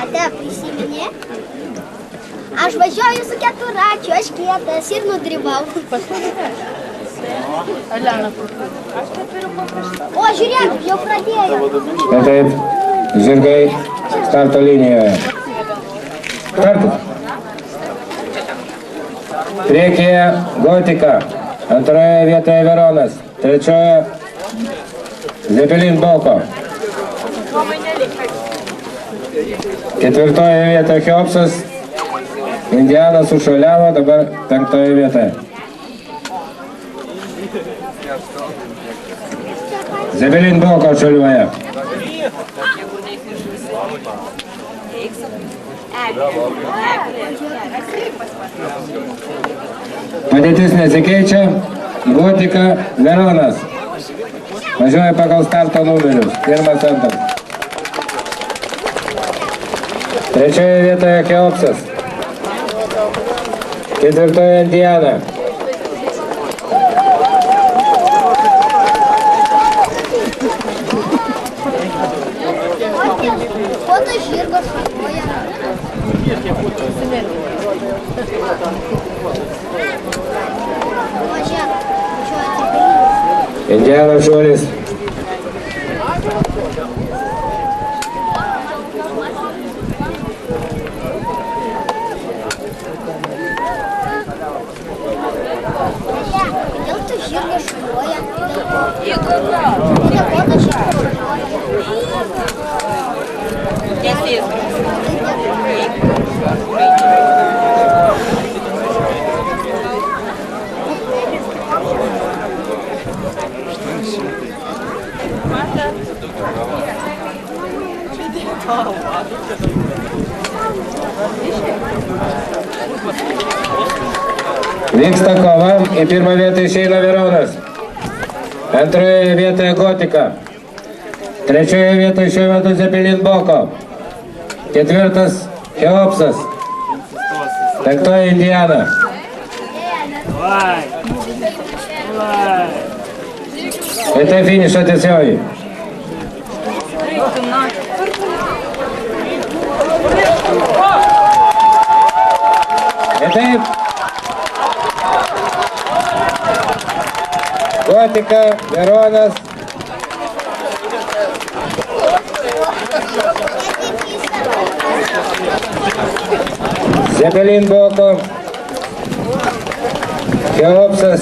Tėte, prisiminė? Aš važiuoju su keturračiu, aš kietas ir nudribau. O, žiūrėk, jau pradėjo. Taip, žirgai starto linijoje. Kartu. Priekyje Gotika, antroje vietoje Veronas, trečioje Zepelin Boko. Ketvirtoje vietoje Cheopsas, Indianas užšuoliavo, dabar penktoje vietoje. Zepelin Boko šuoliuoja. Padėtis nesikeičia, Gotika, Veronas. Važiuoja pagal starto numerius, pirmas, antras. Trečioje vietoje Cheopsas. Ketvirtoje Indiana. Ko tas žirgas šuoliuoja? Indiana šuolis. Kodėl tas žirgas šuoliuoja? Ko tas žirgas Vyksta kova, į pirmą vietą išeina Veronas. Antroje vietoje Gotika. Trečioje vietoje šiuo metu Zepelin Boko. Ketvirtas Cheopsas. Penktoje Indiana. Ir tai finišo tiesioji. Ir taip. Gotika, Veronas. Zepelin Boko. Cheopsas.